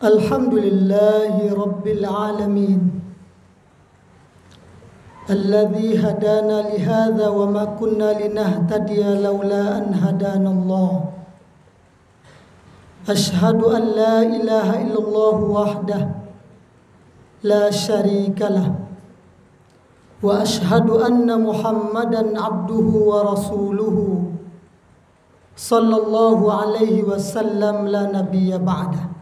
Alhamdulillahi Rabbil Alamin Alladhi hadana lihadha wa ma kunna linahtadiya lawla an hadana Allah. Ashhadu an la ilaha illallah wahdah la sharika lah wa ashhadu anna Muhammadan abduhu wa rasuluhu sallallahu alaihi wasallam la nabiyya ba'dah.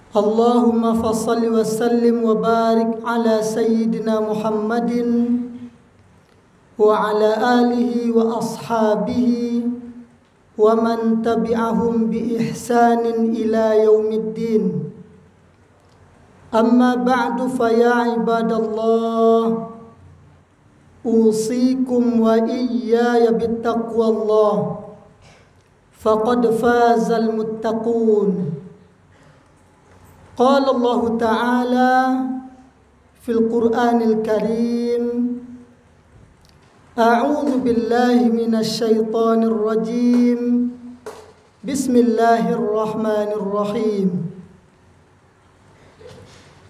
Allahumma fassalli wa sallim wa barik ala sayyidina Muhammadin wa ala alihi wa ashabihi wa man tabi'ahum bi ihsanin ila yaumiddin. Amma ba'du, fa ya ibadallah, usikum wa iyaya bittaqwallah, faqad fazal muttaqun. Qala Allah Ta'ala fil Qur'anil Karim, A'udzu billahi minasy syaithanir rajim. Bismillahirrahmanirrahim.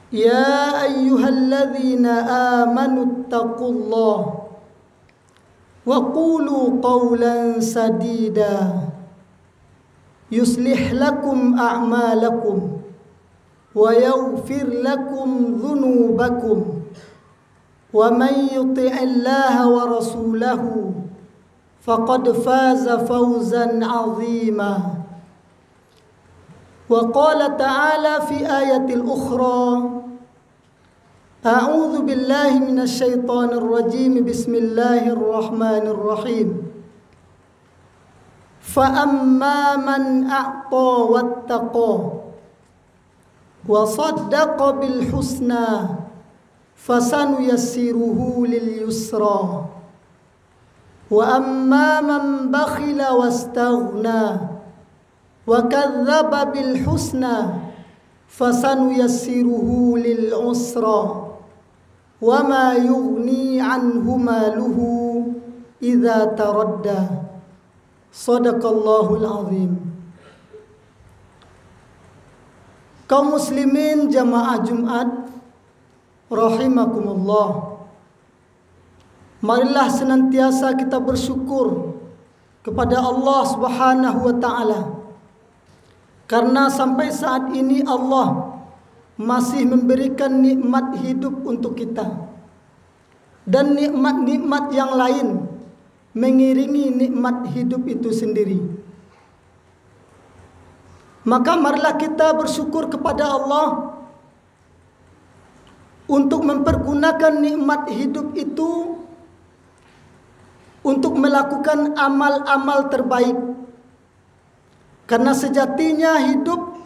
Ya ayyuhalladzina amanu taqullaha wa qulu qawlan sadida yuslih lakum a'malakum wa yaghfir lakum dhunubakum wa man yuti'illaha wa rasulahu faqad faza fawzan 'azima. Wa qala ta'ala fi ayatil ukhra, a'udzu billahi minasy syaithanir rajim, bismillahirrahmanirrahim. Fa amma man a'ta wattaqa wa saddaqa bil husna fasanuyassiruhu lil yusra wa amma man bakhila wastaghna wa kadzdzaba bil husna fasanuyassiruhu lil usra wa ma yughni anhu maluhu idza taradda. Shadaqallahul azim. Kaum muslimin jamaah Jumat rahimakumullah, marilah senantiasa kita bersyukur kepada Allah Subhanahu wa taala, karena sampai saat ini Allah masih memberikan nikmat hidup untuk kita, dan nikmat-nikmat yang lain mengiringi nikmat hidup itu sendiri. Maka marilah kita bersyukur kepada Allah untuk mempergunakan nikmat hidup itu untuk melakukan amal-amal terbaik. Karena sejatinya hidup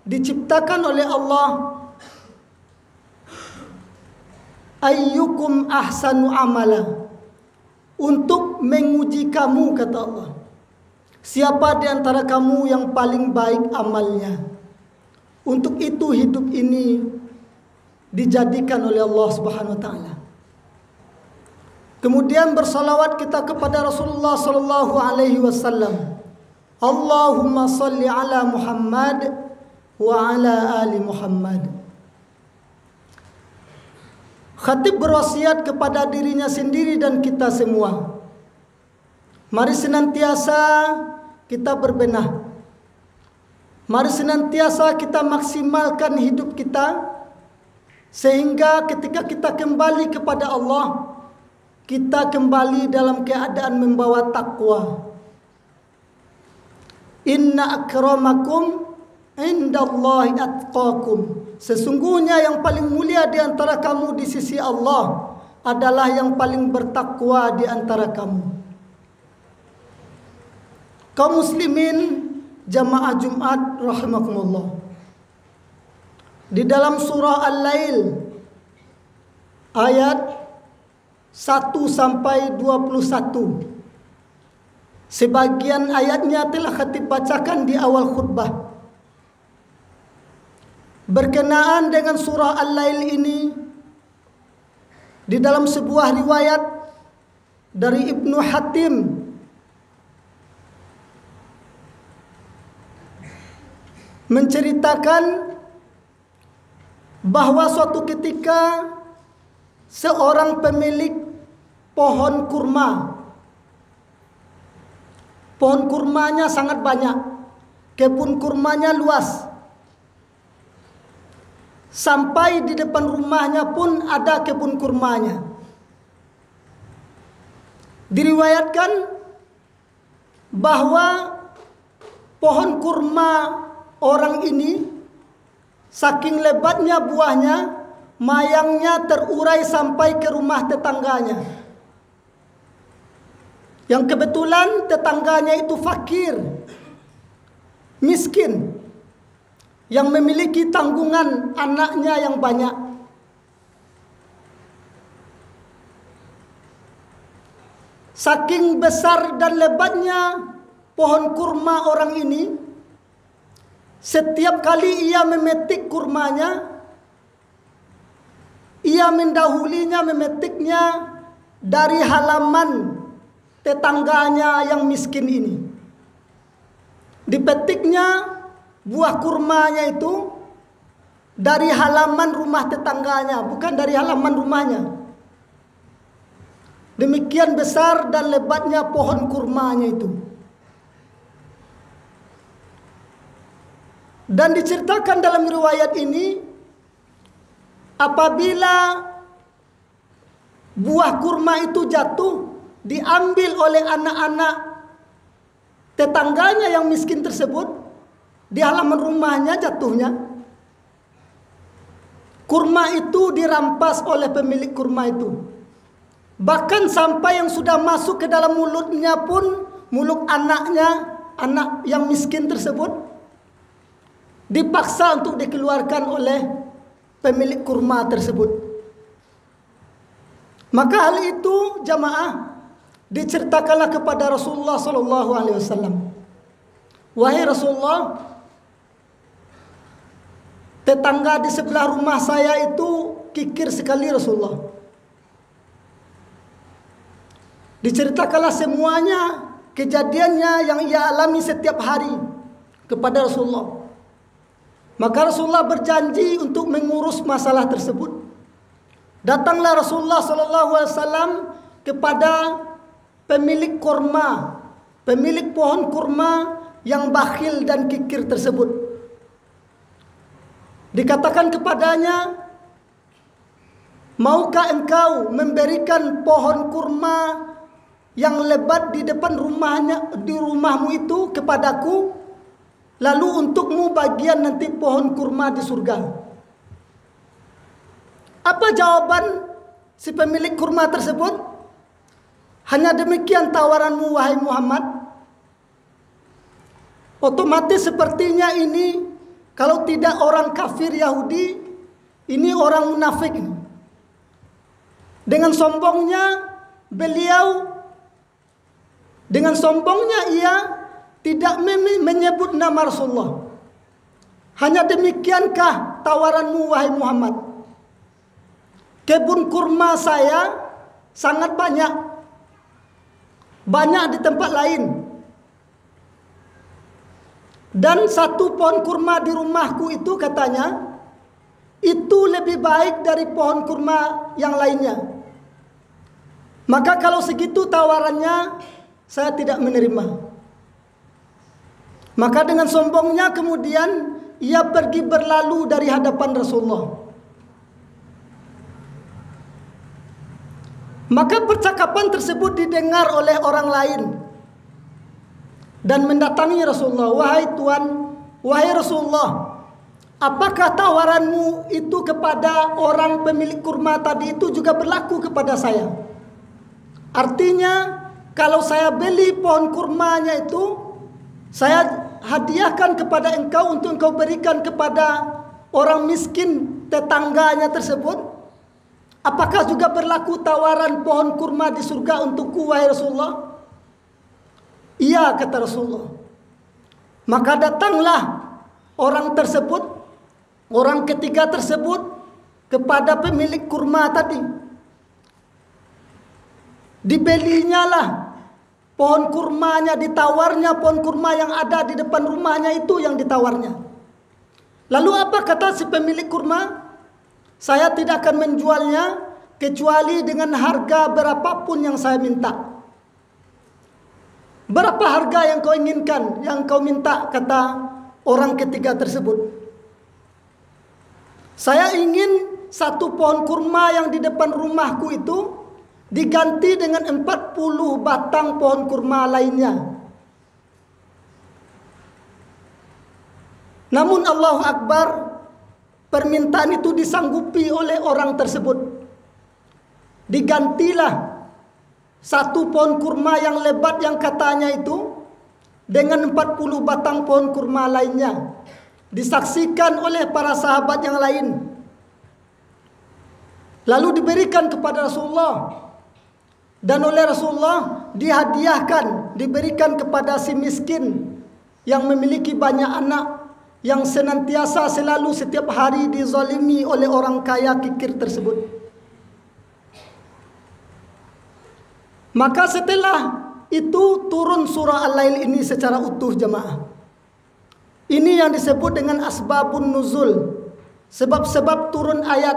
diciptakan oleh Allah, ayyukum ahsanu amala, untuk menguji kamu, kata Allah. Siapa di antara kamu yang paling baik amalnya? Untuk itu hidup ini dijadikan oleh Allah Subhanahu wa taala. Kemudian bersalawat kita kepada Rasulullah sallallahu alaihi wasallam. Allahumma salli ala Muhammad wa ala ali Muhammad. Khatib berwasiat kepada dirinya sendiri dan kita semua, mari senantiasa kita berbenah. Mari senantiasa kita maksimalkan hidup kita, sehingga ketika kita kembali kepada Allah, kita kembali dalam keadaan membawa takwa. Inna akramakum indallahi atqakum. Sesungguhnya yang paling mulia di antara kamu di sisi Allah adalah yang paling bertakwa di antara kamu. Kaum muslimin jamaah Jumat rahimakumullah, di dalam surah Al-Lail ayat 1 sampai 21, sebagian ayatnya telah khatib bacakan di awal khutbah. Berkenaan dengan surah Al-Lail ini, di dalam sebuah riwayat dari Ibnu Hatim menceritakan bahwa suatu ketika seorang pemilik pohon kurma, pohon kurmanya sangat banyak, kebun kurmanya luas, sampai di depan rumahnya pun ada kebun kurmanya. Diriwayatkan bahwa pohon kurma orang ini saking lebatnya buahnya, mayangnya terurai sampai ke rumah tetangganya. Yang kebetulan tetangganya itu fakir, miskin, yang memiliki tanggungan anaknya yang banyak. Saking besar dan lebatnya pohon kurma orang ini, setiap kali ia memetik kurmanya, ia mendahulinya memetiknya dari halaman tetangganya yang miskin ini. Dipetiknya buah kurmanya itu dari halaman rumah tetangganya, bukan dari halaman rumahnya. Demikian besar dan lebatnya pohon kurmanya itu. Dan diceritakan dalam riwayat ini, apabila buah kurma itu jatuh, diambil oleh anak-anak tetangganya yang miskin tersebut, di halaman rumahnya jatuhnya, kurma itu dirampas oleh pemilik kurma itu. Bahkan sampai yang sudah masuk ke dalam mulutnya pun, mulut anaknya, anak yang miskin tersebut, dipaksa untuk dikeluarkan oleh pemilik kurma tersebut. Maka hal itu jamaah diceritakanlah kepada Rasulullah sallallahu alaihi wasallam. Wahai Rasulullah, tetangga di sebelah rumah saya itu kikir sekali Rasulullah. Diceritakanlah semuanya kejadiannya yang ia alami setiap hari kepada Rasulullah. Maka Rasulullah berjanji untuk mengurus masalah tersebut. Datanglah Rasulullah SAW kepada pemilik kurma, pemilik pohon kurma yang bakhil dan kikir tersebut. Dikatakan kepadanya, maukah engkau memberikan pohon kurma yang lebat di depan rumahnya, di rumahmu itu kepadaku, lalu untukmu bagian nanti pohon kurma di surga? Apa jawaban si pemilik kurma tersebut? Hanya demikian tawaranmu wahai Muhammad? Otomatis sepertinya ini, kalau tidak orang kafir Yahudi, ini orang munafik. Dengan sombongnya beliau, dengan sombongnya ia tidak menyebut nama Rasulullah. Hanya demikiankah tawaranmu wahai Muhammad? Kebun kurma saya sangat banyak, banyak di tempat lain. Dan satu pohon kurma di rumahku itu katanya, itu lebih baik dari pohon kurma yang lainnya. Maka kalau segitu tawarannya, saya tidak menerima. Maka dengan sombongnya kemudian ia pergi berlalu dari hadapan Rasulullah. Maka percakapan tersebut didengar oleh orang lain dan mendatangi Rasulullah. Wahai Tuan, wahai Rasulullah, apakah tawaranmu itu kepada orang pemilik kurma tadi itu juga berlaku kepada saya? Artinya, kalau saya beli pohon kurmanya itu, saya hadiahkan kepada engkau untuk engkau berikan kepada orang miskin tetangganya tersebut. Apakah juga berlaku tawaran pohon kurma di surga untukku wahai Rasulullah? Iya, kata Rasulullah. Maka datanglah orang tersebut, orang ketiga tersebut kepada pemilik kurma tadi. Dibelinya lah pohon kurmanya, ditawarnya pohon kurma yang ada di depan rumahnya itu yang ditawarnya. Lalu apa kata si pemilik kurma? Saya tidak akan menjualnya kecuali dengan harga berapapun yang saya minta. Berapa harga yang kau inginkan, yang kau minta, kata orang ketiga tersebut. Saya ingin satu pohon kurma yang di depan rumahku itu diganti dengan 40 batang pohon kurma lainnya. Namun Allahu Akbar, permintaan itu disanggupi oleh orang tersebut. Digantilah satu pohon kurma yang lebat yang katanya itu dengan 40 batang pohon kurma lainnya. Disaksikan oleh para sahabat yang lain. Lalu diberikan kepada Rasulullah. Dan oleh Rasulullah dihadiahkan, diberikan kepada si miskin yang memiliki banyak anak, yang senantiasa selalu setiap hari dizalimi oleh orang kaya kikir tersebut. Maka setelah itu turun surah Al-Lail ini secara utuh jemaah. Ini yang disebut dengan asbabun nuzul, sebab-sebab turun ayat.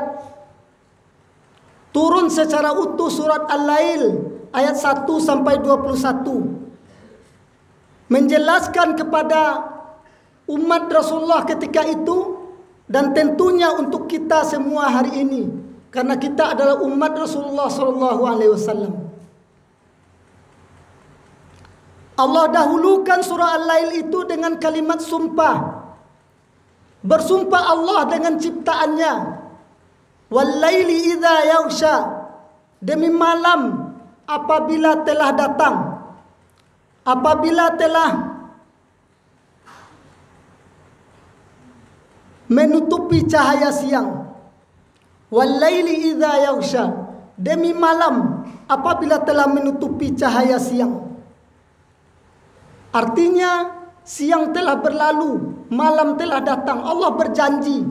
Turun secara utuh surat Al-Lail ayat 1 sampai 21. Menjelaskan kepada umat Rasulullah ketika itu dan tentunya untuk kita semua hari ini, karena kita adalah umat Rasulullah SAW. Allah dahulukan surah Al-Lail itu dengan kalimat sumpah. Bersumpah Allah dengan ciptaannya. Wal-laili idza yaghsha, demi malam apabila telah datang, apabila telah menutupi cahaya siang. Wal-laili idza yaghsha, demi malam apabila telah menutupi cahaya siang. Artinya siang telah berlalu, malam telah datang. Allah berjanji,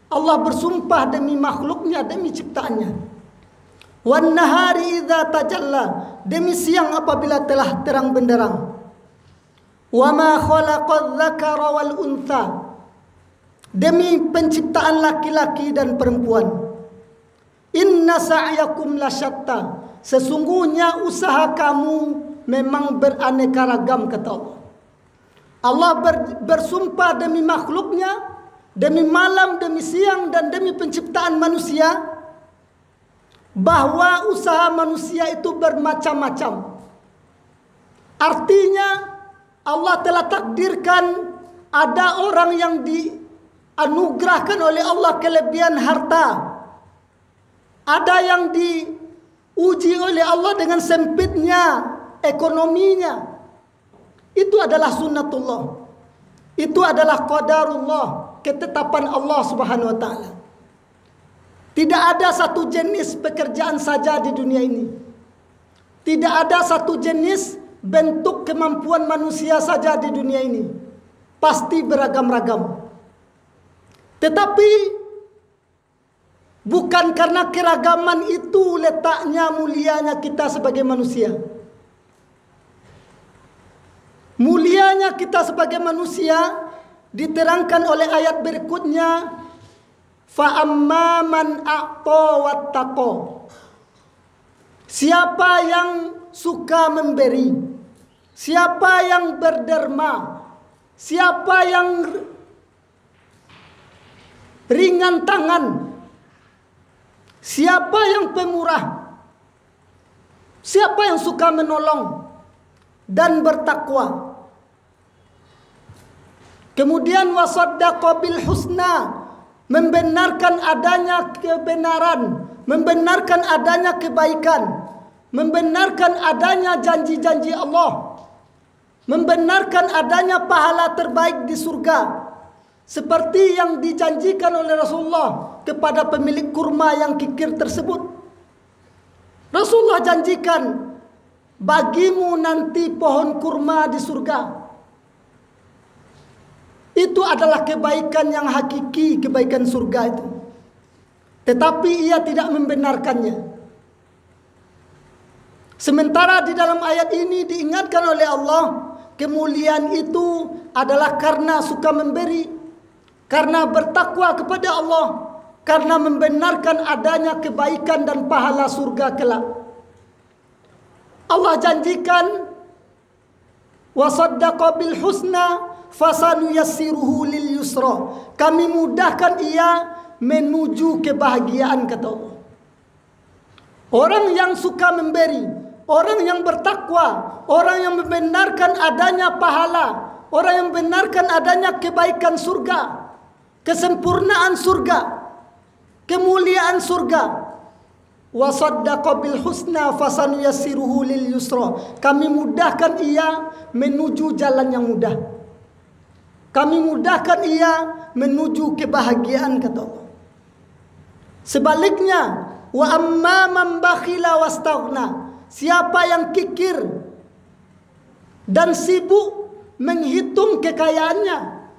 Allah bersumpah demi makhluknya, demi ciptaannya. Wan nahari idza tajalla, demi siang apabila telah terang benderang. Wa ma khalaqadz dzakara wal untha, demi penciptaan laki-laki dan perempuan. Inna sa'yakum lasyatta, sesungguhnya usaha kamu memang beraneka ragam, kata Allah. Allah bersumpah demi makhluknya, demi malam, demi siang, dan demi penciptaan manusia, bahwa usaha manusia itu bermacam-macam. Artinya Allah telah takdirkan ada orang yang dianugerahkan oleh Allah kelebihan harta, ada yang diuji oleh Allah dengan sempitnya ekonominya. Itu adalah sunnatullah. Itu adalah qadarullah, ketetapan Allah Subhanahu wa taala. Tidak ada satu jenis pekerjaan saja di dunia ini. Tidak ada satu jenis bentuk kemampuan manusia saja di dunia ini. Pasti beragam-ragam. Tetapi bukan karena keragaman itu letaknya mulianya kita sebagai manusia. Mulianya kita sebagai manusia diterangkan oleh ayat berikutnya. Fa amma man a'ta wattaqa, siapa yang suka memberi, siapa yang berderma, siapa yang ringan tangan, siapa yang pemurah, siapa yang suka menolong dan bertakwa. Kemudian wasaddaqa bil husna, membenarkan adanya kebenaran, membenarkan adanya kebaikan, membenarkan adanya janji-janji Allah, membenarkan adanya pahala terbaik di surga, seperti yang dijanjikan oleh Rasulullah kepada pemilik kurma yang kikir tersebut. Rasulullah janjikan, bagimu nanti pohon kurma di surga. Itu adalah kebaikan yang hakiki, kebaikan surga itu. Tetapi ia tidak membenarkannya. Sementara di dalam ayat ini diingatkan oleh Allah, kemuliaan itu adalah karena suka memberi, karena bertakwa kepada Allah, karena membenarkan adanya kebaikan dan pahala surga kelak. Allah janjikan, wa saddaqa bil husna fasanuyassiruhu lil yusra. Kami mudahkan ia menuju kebahagiaan, kata Allah. Orang yang suka memberi, orang yang bertakwa, orang yang membenarkan adanya pahala, orang yang membenarkan adanya kebaikan surga, kesempurnaan surga, kemuliaan surga. Wa saddaqa bil husna fasanuyassiruhu lil yusra. Kami mudahkan ia menuju jalan yang mudah. Kami mudahkan ia menuju kebahagiaan, kata Allah. Sebaliknya, wa amma man bakhila wastaghna. Siapa yang kikir dan sibuk menghitung kekayaannya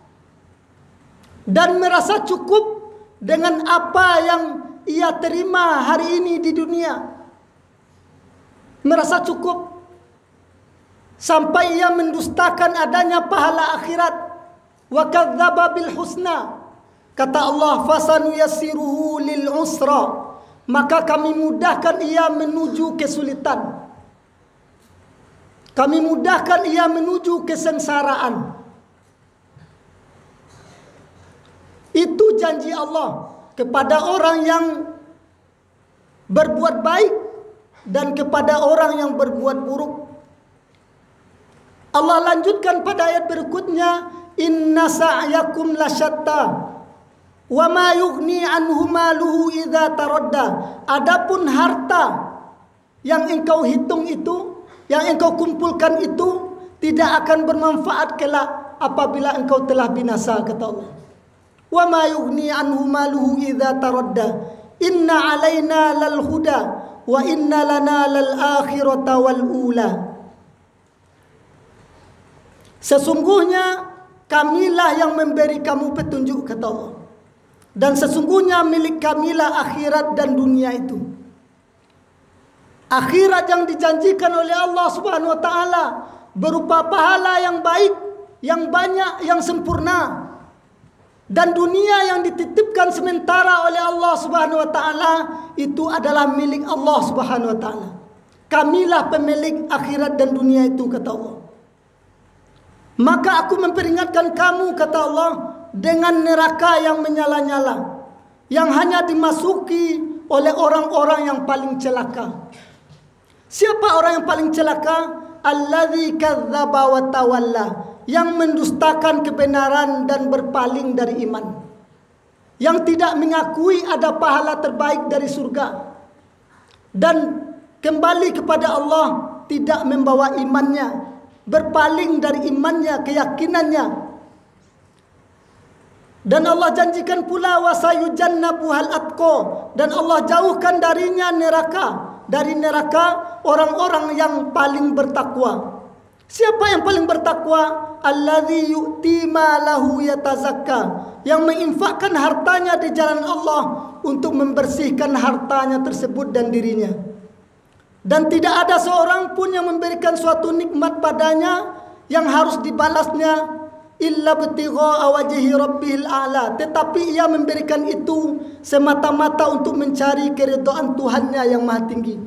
dan merasa cukup dengan apa yang ia terima hari ini di dunia, merasa cukup sampai ia mendustakan adanya pahala akhirat, wa kadzdzaba bil husna, kata Allah, fasanuyassiruhu lil usra, maka kami mudahkan ia menuju kesulitan, kami mudahkan ia menuju kesengsaraan. Itu janji Allah kepada orang yang berbuat baik dan kepada orang yang berbuat buruk. Allah lanjutkan pada ayat berikutnya, inna sa'yakum lasyatta wa ma yughni anhu maluhu idza taradda. Adapun harta yang engkau hitung itu, yang engkau kumpulkan itu tidak akan bermanfaat kelak apabila engkau telah binasa, kata Allah. Wa ma yughni anhu maluhu idza taradda inna alaina lal huda wa inna lana lal akhirata wal ula. Sesungguhnya kamilah yang memberi kamu petunjuk, kata Allah, dan sesungguhnya milik kamilah akhirat dan dunia itu. Akhirat yang dijanjikan oleh Allah Subhanahu wa taala berupa pahala yang baik, yang banyak, yang sempurna. Dan dunia yang dititipkan sementara oleh Allah Subhanahu wa taala itu adalah milik Allah Subhanahu wa taala. Kamilah pemilik akhirat dan dunia itu, kata Allah. Maka aku memperingatkan kamu, kata Allah, dengan neraka yang menyala-nyala, yang hanya dimasuki oleh orang-orang yang paling celaka. Siapa orang yang paling celaka? Alladzi kadzdzaba wa tawalla, yang mendustakan kebenaran dan berpaling dari iman, yang tidak mengakui ada pahala terbaik dari surga, dan kembali kepada Allah tidak membawa imannya, berpaling dari imannya, keyakinannya. Dan Allah janjikan pula wasayujannabuhal atqa, dan Allah jauhkan darinya neraka, dari neraka orang-orang yang paling bertakwa. Siapa yang paling bertakwa? Alladzi yu'ti malahu yatazakka, yang menginfakkan hartanya di jalan Allah untuk membersihkan hartanya tersebut dan dirinya. Dan tidak ada seorang pun yang memberikan suatu nikmat padanya yang harus dibalasnya illa btigha'a wajhi rabbil a'la, tetapi ia memberikan itu semata-mata untuk mencari keridhaan Tuhannya yang Maha Tinggi.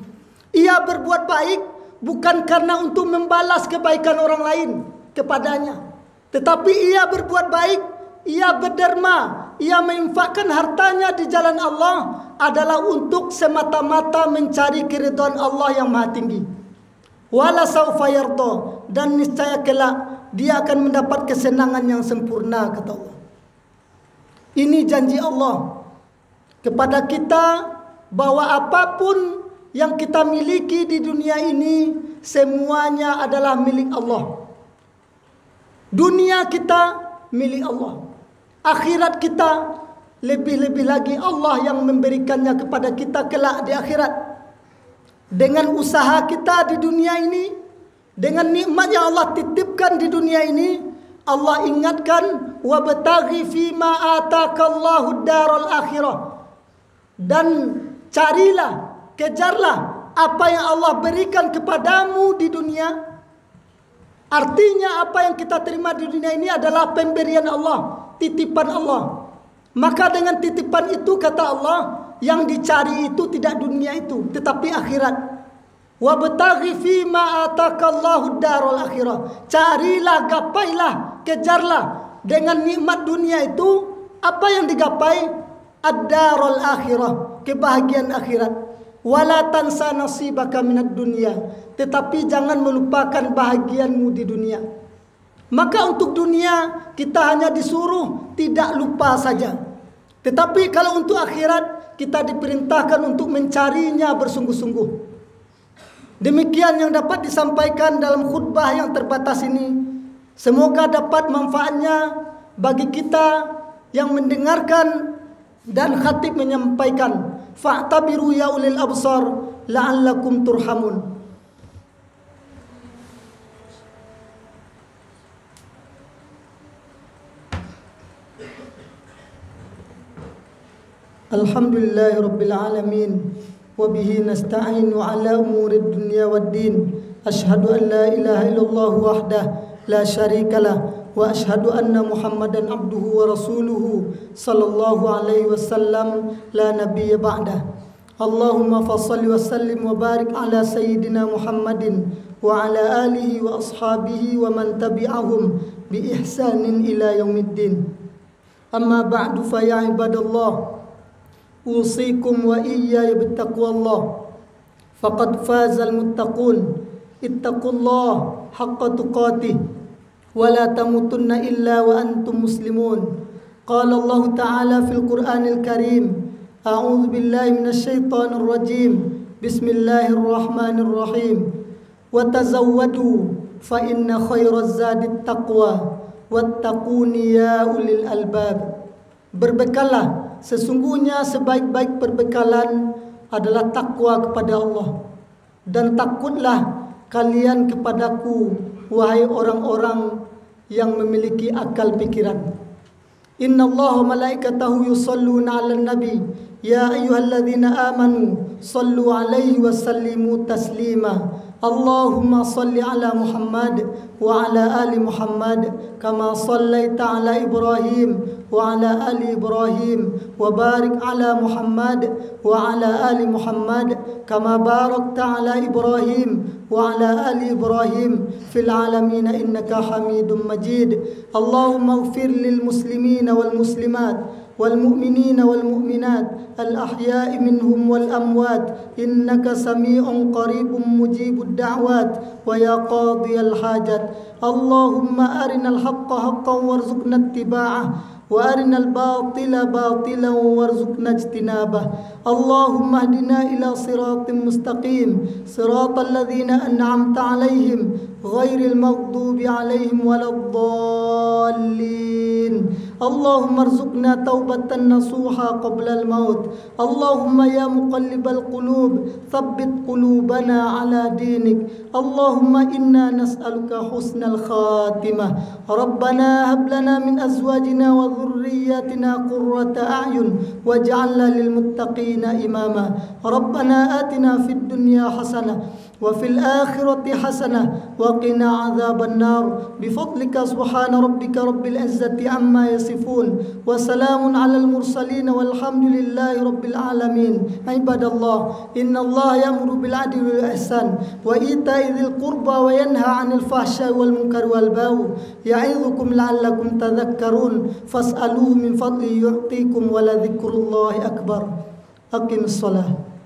Ia berbuat baik bukan karena untuk membalas kebaikan orang lain kepadanya, tetapi ia berbuat baik, ia berderma, ia menginfakkan hartanya di jalan Allah adalah untuk semata-mata mencari keridhaan Allah yang Maha Tinggi. Wala saufa yarda, dan niscaya kelak dia akan mendapat kesenangan yang sempurna, kata Allah. Ini janji Allah kepada kita bahwa apapun yang kita miliki di dunia ini semuanya adalah milik Allah. Dunia kita milik Allah, akhirat kita lebih-lebih lagi Allah yang memberikannya kepada kita kelak di akhirat. Dengan usaha kita di dunia ini, dengan nikmat yang Allah titipkan di dunia ini, Allah ingatkan wabtaghi fima atakallahu daral akhirah, dan carilah, kejarlah apa yang Allah berikan kepadamu di dunia. Artinya apa yang kita terima di dunia ini adalah pemberian Allah, titipan Allah. Maka dengan titipan itu kata Allah, yang dicari itu tidak dunia itu, tetapi akhirat. Wabtaghi fima atakallahu darul akhirah. Carilah, gapailah, kejarlah dengan nikmat dunia itu apa yang digapai? Ad-darul akhirah, kebahagiaan akhirat. Wala tansa nasibaka minad dunya, tetapi jangan melupakan bahagianmu di dunia. Maka untuk dunia kita hanya disuruh tidak lupa saja. Tetapi kalau untuk akhirat kita diperintahkan untuk mencarinya bersungguh-sungguh. Demikian yang dapat disampaikan dalam khutbah yang terbatas ini. Semoga dapat manfaatnya bagi kita yang mendengarkan dan khatib menyampaikan. Fa'tabiru ya ulil absar la'allakum turhamun. Alhamdulillahi rabbil alamin. Wabihi nasta'inu ala umuri dunya waddin. Ashhadu an la ilaha illallah wahdah la syarikalah. Wa ashhadu anna Muhammadan abduhu wa rasuluhu sallallahu alaihi wasallam la nabiyya ba'dah. Allahumma fassalli wa sallim wa barik ala sayyidina Muhammadin wa ala alihi wa ashabihi wa man tabi'ahum bi ihsanin ila yaumiddin. Amma ba'du fa ya ibadallah, usikum wa iyaya bittaqwallah. Faqad fazal muttaqun. Ittaqullah haqqa tuqatih wa la tamutunna illa wa antum muslimun. Qala Allah Ta'ala fil Qur'anil Karim, a'udzu billahi minasy syaithanir rajim. Bismillahirrahmanirrahim. Wa tazawwadu fa inna khairaz zadit taqwa wattaquni ya ulil albab. Berbekallah, sesungguhnya sebaik-baik perbekalan adalah takwa kepada Allah. Dan takutlah kalian kepadaku, wahai orang-orang yang memiliki akal pikiran. Inna Allah wa malaikatahu yusalluna 'alan nabi ya ayyuhalladzina amanu sallu 'alaihi wa sallimu taslima. Allahumma salli ala Muhammad wa ala ali Muhammad kama sallaita ala Ibrahim wa ala ali Ibrahim wa barik ala Muhammad wa ala ali Muhammad kama barakta ala Ibrahim wa ala ali Ibrahim fil alamin innaka Hamidum Majid. Allahumma ighfir lil muslimina wal muslimat والمؤمنين والمؤمنات الأحياء منهم والأموات إنك سميع قريب مجيب الدعوات ويا قاضي الحاجات. اللهم أرنا الحق حقا وارزقنا اتباعه وأرنا الباطل باطلا وارزقنا اجتنابه. اللهم اهدنا إلى صراط مستقيم صراط الذين أنعمت عليهم غير المغضوب عليهم ولا الضالين. اللهم ارزقنا توبة نصوحا قبل الموت. اللهم يا مقلب القلوب ثبت قلوبنا على دينك. اللهم إنا نسألك حسن الخاتمة. ربنا هب لنا من أزواجنا وذرياتنا قرة أعين واجعلنا للمتقين إماما. ربنا آتنا في الدنيا حسنة وفي الآخرة حسنة وقنا عذاب النار. بفضلك سبحان ربك رب العزة عما يصفون وسلام على المرسلين والحمد لله رب العالمين. عباد الله، إن الله يأمر بالعدل والإحسان وإيتاء ذي القربى وينهى عن الفحشاء والمنكر والبغي يعظكم لعلكم تذكرون. فاسألوه من فضله يعطيكم ولذكر الله أكبر. أقم الصلاة.